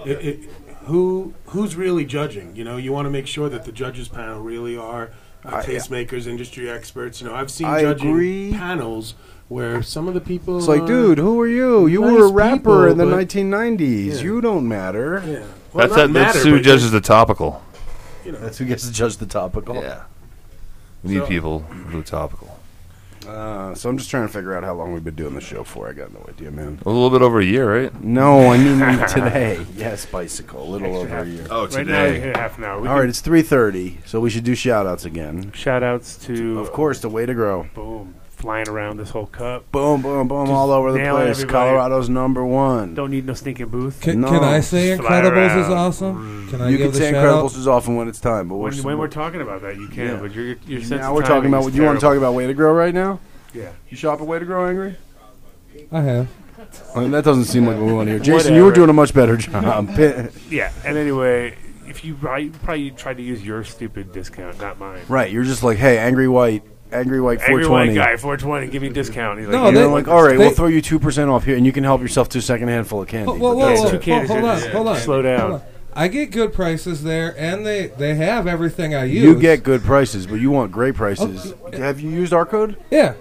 Take- who's really judging? You want to make sure that the judges panel really are tastemakers, industry experts. I've seen I judging agree. panels where some of the people. It's like, dude, who are you? You nice were a rapper people, in the but- 1990s. Yeah. You don't matter. Yeah. Well, That's not matter, who but judges the topical. That's who gets to judge the topical. Yeah. We need So- people who are topical. So I'm just trying to figure out how long we've been doing the show for. I got no idea, man. A little bit over a year, right? No, I mean today. Yes, bicycle. A little Extra over half. a year. Oh, Right now, we hit half an hour. We All can- right, it's 3:30, so we should do shout-outs again. Shout outs to Of course, the way to grow. Boom. flying around this whole cup. Boom, boom, boom, Just all over the nailing place. everybody. Colorado's #1. Don't need no stinking booth. Can No. I say Fly Incredibles is around. awesome? Can I You give can the say shout Incredibles out? is often when it's time, but When we're talking about that, you can. Yeah. But your sense now of we're talking timing about. is You want to talk terrible. about Way to Grow right now? Yeah. You shop at Way to Grow, Angry? I have. I mean, that doesn't seem like what we want to hear. Jason, you were Whatever. doing a much better job. Yeah. And anyway, if you probably tried to use your stupid discount, not mine. Right, you're just like, hey, Angry White Angry 420. white guy, 420. Give me a discount. He's like, No, And they- they're like, all right, they- we'll throw you 2% off here, and you can help yourself to a second handful of candy. Whoa, But whoa, that's whoa, it. two candies hold on, are- hold on. Slow down. Hold on. I get good prices there, and they have everything I use. You get good prices, but you want great prices. Have you used our code? Yeah,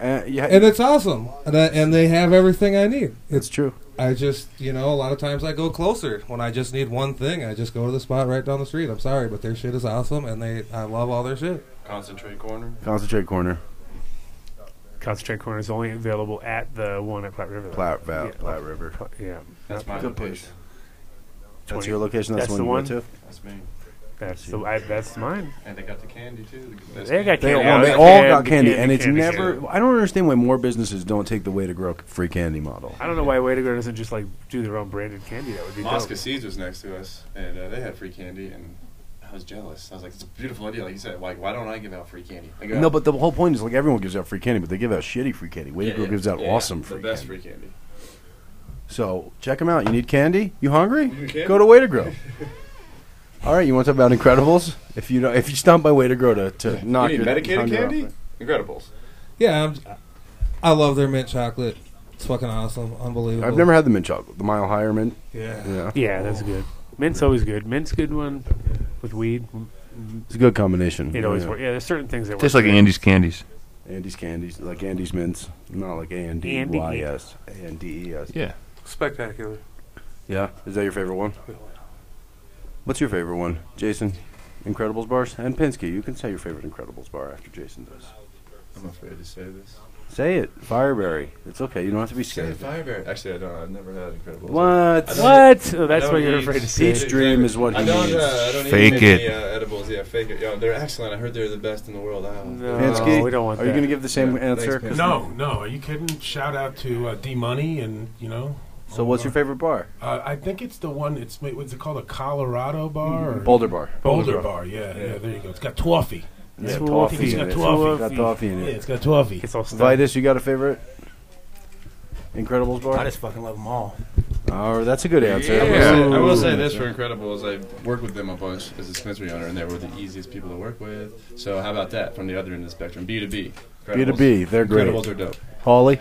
Yeah, and it's awesome, and they have everything I need. it's true. I just, a lot of times I go closer when I just need one thing. I just go to the spot right down the street. I'm sorry, but their shit is awesome, and I love all their shit. Concentrate corner. Concentrate Corner. Concentrate Corner is only available at the one at Platte River. though. Platte Yeah. River. Yeah. That's my Good place. location. That's 20. your location. That's, That's the the one you one? go to. That's me. That's mine. And they got the candy too. The best They got They, candy. well, they Yeah, all candy, got candy, candy, and it's candy, never. candy. I don't understand why more businesses don't take the Way to Grow free candy model. I don't know why Way to Go doesn't just like do their own branded candy. That would be Moscow dope. Seeds was next to us, and they had free candy, and I was jealous. I was like, "It's a beautiful idea." Like you said, like why don't I give out free candy? Like, No, but the whole point is like everyone gives out free candy, but they give out shitty free candy. Way to Go gives out awesome free the best candy. free candy. So check them out. You need candy? You hungry? You need candy? Go to Way to Grow. All right, you want to talk about Incredibles? If you stop by Way to Grow to knock You need your medicated hunger candy? off. Incredibles. Yeah, I love their mint chocolate. It's fucking awesome, unbelievable. I've never had the mint chocolate, the Mile Higher mint. Yeah. Yeah, Yeah, that's good. Mint's always good. Mint's a good one with weed. it's a good combination. It always yeah. works. Yeah, there's certain things that work. Tastes like great. Andy's candies. Andy's candies, like Andy's mints, not like ANDYS, ANDES. Yeah. Spectacular. Yeah, is that your favorite one? What's your favorite one, Jason? Incredibles bars and Pinsky. You can say your favorite Incredibles bar after Jason does. I'm afraid to say this. Say it, Fireberry. It's okay. You don't have to be Say scared. Fireberry. Actually, I don't. I've never had Incredibles. What? What? Oh, that's I why don't you're eat- afraid to say Peach it. Dream is what he I don't. needs. I don't Fake eat it. any edibles. Yeah, fake it. Yeah, they're excellent. I heard they're the best in the world. No, Pinsky, we don't want are you that. going to give the same Yeah, answer? thanks, No, are you kidding? Shout out to D Money and So what's your favorite bar? I think it's the one. What's it called? A Colorado bar? Or? Boulder Bar. Boulder bar. Yeah, there you go. It's got toffee. Yeah, Toffee. It's got It's toffee. Got toffee in Yeah, it. it's got toffee. It's all stuff. Vitus, you got a favorite Incredibles bar? I just fucking love them all. Oh, that's a good answer. I will say this for Incredibles. I worked with them a bunch as a dispensary owner, and they were the easiest people to work with. So how about that from the other end of the spectrum? B2B. B2B, they're great. Incredibles are dope. Holly,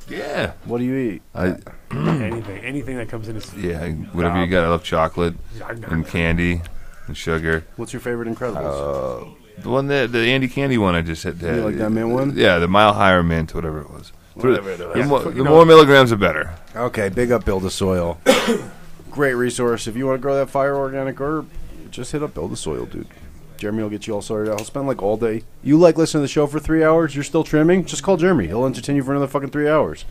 Yeah. what do you eat? Anything that comes in is Yeah, whatever you got. I love chocolate and candy and sugar. What's your favorite Incredibles? The one that the Andy Candy one I just had. You like that mint one? Yeah, the Mile Higher mint, whatever it was. Whatever it is. The more milligrams, the better. Okay, big up Build a Soil. Great resource. If you want to grow that fire organic herb, just hit up Build a Soil, dude. Jeremy will get you all sorted out. He'll spend like all day. You like listening to the show for 3 hours? You're still trimming? Just call Jeremy. He'll entertain you for another fucking 3 hours.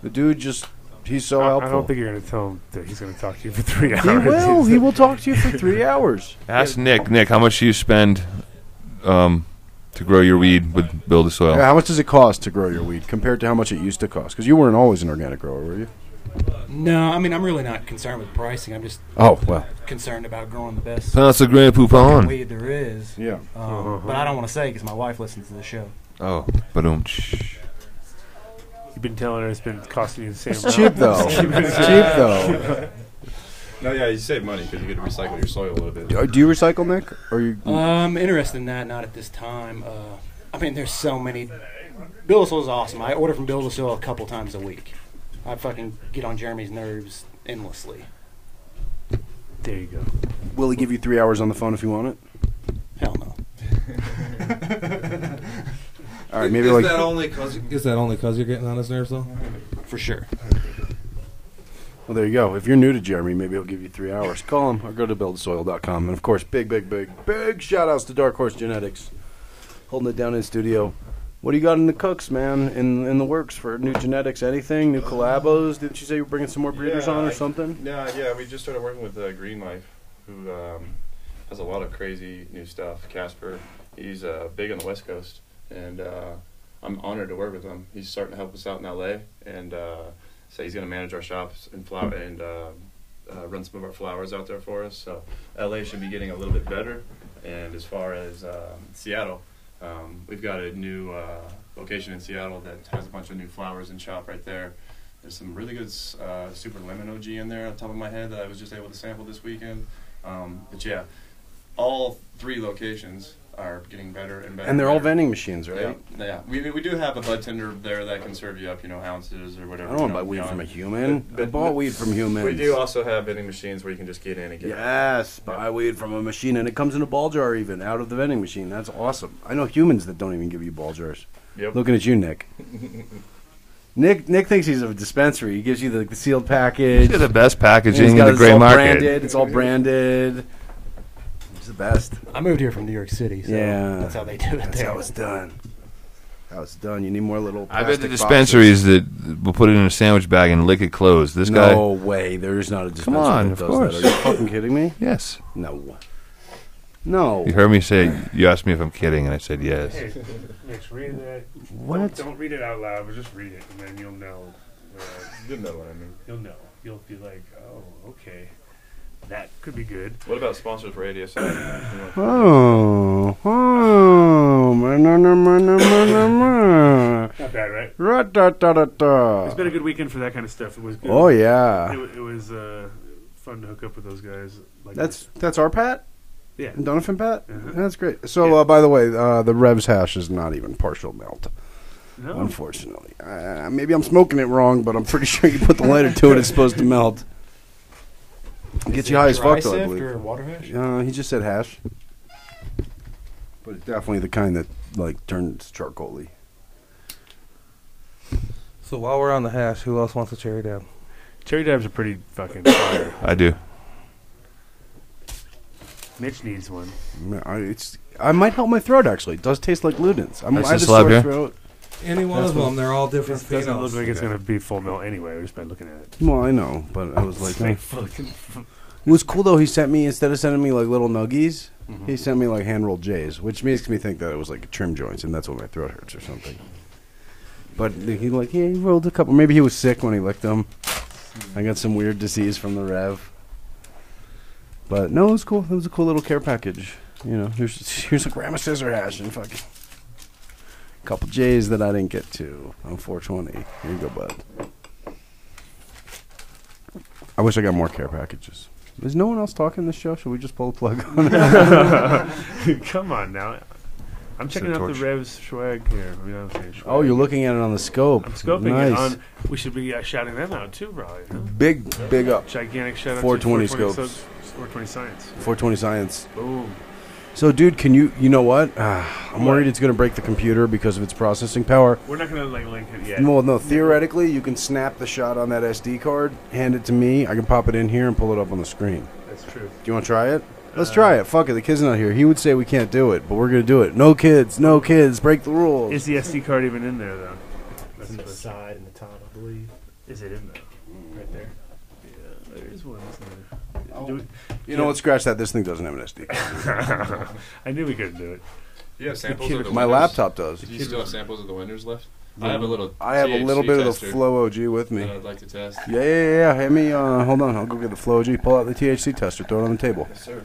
The dude he's so helpful. I don't think you're going to tell him that he's going to talk to you for 3 hours. He will. He will talk to you for 3 hours. Ask Nick. Nick, how much do you spend to grow your weed with Build a Soil? Yeah, how much does it cost to grow your weed compared to how much it used to cost? Because you weren't always an organic grower, were you? No, I mean I'm really not concerned with pricing. I'm just Oh, well. concerned about growing the best Pass a grand poupon. weed there is. Yeah. But I don't want to say because my wife listens to the show. Oh, boom. You've been telling her it's been costing you the same It's amount. cheap, though. It's cheap, though. No, yeah, you save money because you get to recycle your soil a little bit. Do you recycle, Nick? Or you? I'm interested in that. Not at this time. I mean, there's so many. Build a Soil is awesome. I order from Build a Soil a couple times a week. I fucking get on Jeremy's nerves endlessly. There you go. Will he give you 3 hours on the phone if you want it? Hell no. All right, maybe is like. that only cause you're getting on his nerves though? For sure. Well, there you go. If you're new to Jeremy, maybe he'll give you 3 hours. Call him or go to buildsoil.com. And of course, big shout outs to Dark Horse Genetics, holding it down in studio. What do you got in the cooks, man? In the works for new genetics? Anything? New collabos? Didn't you say you were bringing some more breeders on or something? Yeah, we just started working with Green Life, who has a lot of crazy new stuff. Casper, he's big on the West Coast, and I'm honored to work with him. He's starting to help us out in LA, and so he's going to manage our shops and run some of our flowers out there for us. So LA should be getting a little bit better. And as far as Seattle, we've got a new location in Seattle that has a bunch of new flowers in shop right there. There's some really good Super Lemon OG in there on top of my head that I was just able to sample this weekend. But yeah, all 3 locations are getting better and better. And they're all better. vending machines, right? Yeah. We do have a bud tender there that can serve you up, ounces or whatever. I don't want to buy weed from a human. I bought weed from humans. We do also have vending machines where you can just get in and get Yes, buy weed from a machine, and it comes in a ball jar even, out of the vending machine. That's awesome. I know humans that don't even give you ball jars. Yep. Looking at you, Nick. Nick thinks he's a dispensary. He gives you the sealed package. He's the best packaging in got the gray market. Branded. It's all branded. It's the best. I moved here from New York City, so that's how they do it That's there. how it's done. How it's done. You need more little I bet plastic the dispensaries boxes. that will put it in a sandwich bag and lick it closed. This No guy. way. There's not a dispensary on, that of does course. that. Are you fucking kidding me? Yes. No. No. You heard me say, you asked me if I'm kidding, and I said yes. Hey, Mitch, read that. What? Don't read it out loud, but just read it, and then you'll know. You'll know what I mean. You'll know. You'll be like, oh, okay. That could be good. What about sponsors for ADSI? Oh. Not bad, right? Ra-da-da-da-da. It's been a good weekend for that kind of stuff. It was good. Oh, yeah. It was fun to hook up with those guys. Like That's our Pat? yeah. Donovan Pat? Uh-huh. That's great. So, Yeah. by the way, the Revs hash is not even partial melt, No. unfortunately. Maybe I'm smoking it wrong, but I'm pretty sure you put the lighter to it, it's supposed to melt. Get you high as fuck, though, I believe. or water hash? He just said hash. But it's definitely the kind that, like, turns charcoaly. So while we're on the hash, who else wants a cherry dab? Cherry dabs are pretty fucking fire. I do. Mitch needs one. I might help my throat, actually. It does taste like Ludens. I That's have a just love sore here. throat. Any one of them, they're all different This doesn't look phenols. like it's going to be full melt anyway, just by looking at it. Well, I know, but I was like, Like fucking. it was cool though. He sent me, instead of sending me like little nuggies, Mhm. he sent me like hand rolled J's, which makes me think that it was like trim joints, and that's why my throat hurts or something. But he he rolled a couple. Maybe he was sick when he licked them. I got some weird disease from the Rev. But no, it was cool. It was a cool little care package. You know, here's a gram of scissor hash and fucking a couple J's that I didn't get to on 420. Here you go, bud. I wish I got more care packages. Is no one else talking this show? Should we just pull the plug on it? Come on now. I'm checking Set a out the torch. Revs swag here. You know what I'm saying? Oh, you're looking at it on the scope. I'm scoping nice. it on. We should be shouting them out too, probably. Huh? Big up. Gigantic shout out 420 to 420 scopes. 420 Science. 420 Science. Boom. So, dude, you know what? I'm worried it's going to break the computer because of its processing power. We're not going to link it yet. Well, no, theoretically, you can snap the shot on that SD card, hand it to me, I can pop it in here and pull it up on the screen. That's true. Do you want to try it? Let's try it. Fuck it, the kid's not here. He would say we can't do it, but we're going to do it. No kids, break the rules. Is the SD card even in there, though? That's On the the question. side and the top, I believe. Is it in there? Right there? Yeah, there is one, isn't there? Do You know what? Scratch that. This thing doesn't have an SD card. I knew we couldn't do it. You have samples kid- of the My Windows? laptop does. Do you still have samples of the Windows left? I have a little. I have a little THC bit of the tester Flow OG with me. that I'd like to test. Yeah. Hand me, hold on. I'll go get the Flow OG. Pull out the THC tester. Throw it on the table. Yes, sir.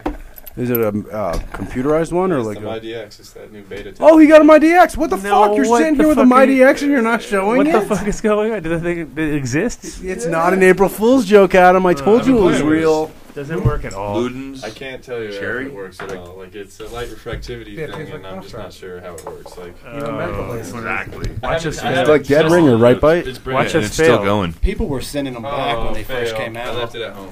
Is it a computerized one or It's like the a... MyDX. It's that new beta test. Oh, he got a Mighty X. What the No, fuck? You're what sitting the here with a fuck are Mighty you- X and you're not showing What it? the fuck is going on? Did I think it exists? It's not an April Fool's joke, Adam. I told you it was real. Doesn't work at all. Ludens. I can't tell you Cherry? if it works at all. Like, it's a light refractivity Yeah, it thing, tastes and like I'm just not Mousetrap. sure how it works. Like, Exactly. Watch us I fail. haven't like Dead tested Ringer, it. right, Bite? It's Watch brilliant. us And it's still fail. going. People were sending them back when they first fail. came I out. left it at home.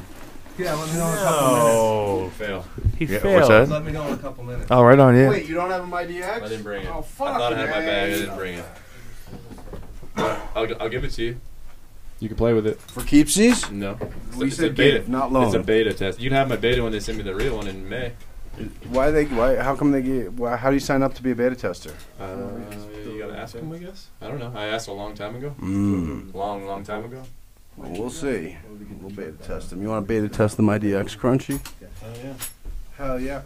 Yeah, let me know in a couple minutes. Oh, Fail. he Yeah, failed. what's that? Let me know in a couple minutes. Oh, right on, yeah. Wait, you don't have a Mighty X? I didn't bring it. Oh, I fuck, thought I had my man. bag. I didn't bring it. I'll give it to you. You can play with it. For keepsies? No. We It's said a beta. give, not It's loan. a beta test. You can have my beta when they send me the real one in May. How come they get... how do you sign up to be a beta tester? You gotta ask them, I guess. I don't know. I asked a long time ago. Mm. Long time ago. Well, we'll see. We'll beta test them. You want to beta test the Mighty X Crunchy? Oh yeah. Hell yeah.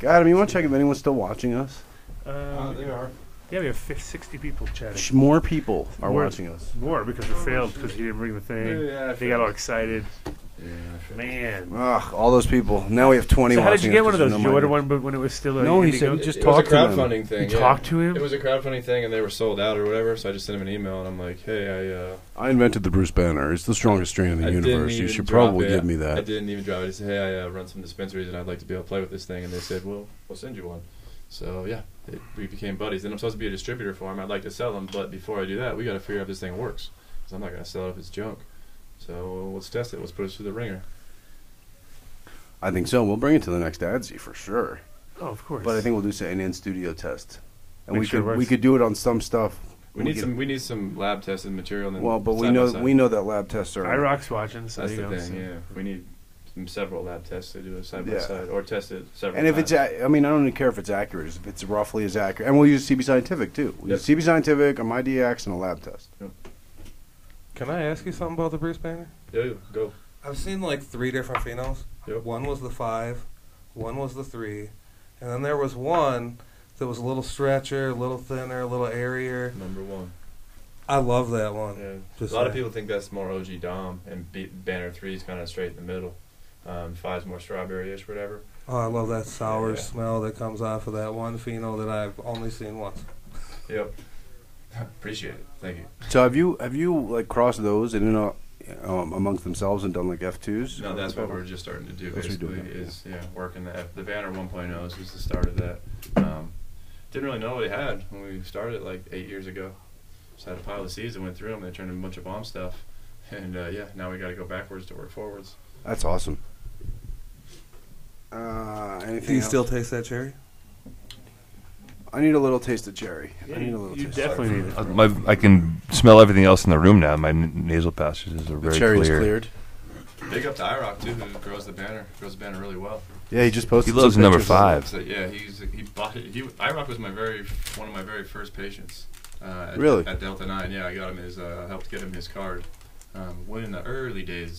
Adam, you want to check if anyone's still watching us? They are. Yeah, we have 60 people chatting. More people are More- watching us. More because we failed because he didn't bring the thing. Yeah, I They got all excited. Yeah, Man. Ugh, all those people. Now we have 20 So how watching did you get us one of just those? for Did no you order money. one when it was still a No, he Indiegogo? said just it was a talk to them. crowdfunding thing. You yeah. talked to him? It was a crowdfunding thing, and they were sold out or whatever. So I just sent him an email, and I'm like, "Hey, I invented the Bruce Banner. It's the strongest strain in the I didn't universe. You even should drop probably it. give me I that. didn't even drop it. I said, "Hey, I run some dispensaries, and I'd like to be able to play with this thing." And they said, "Well, we'll send you one." So yeah, we became buddies. And I'm supposed to be a distributor for him. I'd like to sell them, but before I do that, we got to figure out if this thing works. Because I'm not going to sell it if it's junk. So let's test it. Let's put it through the ringer. I think so. We'll bring it to the next ADSI for sure. Oh, of course. But I think we'll do say an in-studio test, and Make we sure it could works. we could do it on some stuff. We need some lab tested material. And then Well, but we side by know side. that lab tests are. IROC's watching, so That's there the you go. thing. Yeah, we need several lab tests to do it side Yeah. by side, or test it several. And if times. I mean, I don't even care if it's accurate. If it's roughly as accurate, and we'll use CB Scientific too. We'll use CB Scientific, a MyDX, and a lab test. Can I ask you something about the Bruce Banner? Yeah, go. I've seen like 3 different phenols. Yep. One was the 5, one was the 3, and then there was one that was a little stretcher, a little thinner, a little airier. Number 1. I love that one. Yeah. Just A lot of saying. people think that's more OG Dom, and Banner 3 is kind of straight in the middle. 5's more strawberry-ish, whatever. Oh, I love that sour Yeah. smell that comes off of that one pheno that I've only seen once. Yep. Appreciate it. Thank you. So have you like crossed those in and amongst themselves and done like F2s? No, that's what we're just starting to do. That's what you're Basically, doing, is working the Banner 1.0s was the start of that. Didn't really know what they had when we started like 8 years ago. Just had a pile of seeds and went through them. They turned into a bunch of bomb stuff, and now we got to go backwards to work forwards. That's awesome. Anything Do you else? still taste that cherry? I need a little taste of cherry. Yeah, I need a little you taste. definitely need it. I can smell everything else in the room now. My nasal passages are The very cherry's clear. cleared. Big up to IROC too, who grows the banner. Grows the banner really well. Yeah, he just posted. He loves some number pictures of 5. So yeah, he bought it. IROC was one of my very first patients. Really? At Delta 9, yeah, I got him helped get him his card. When in the early days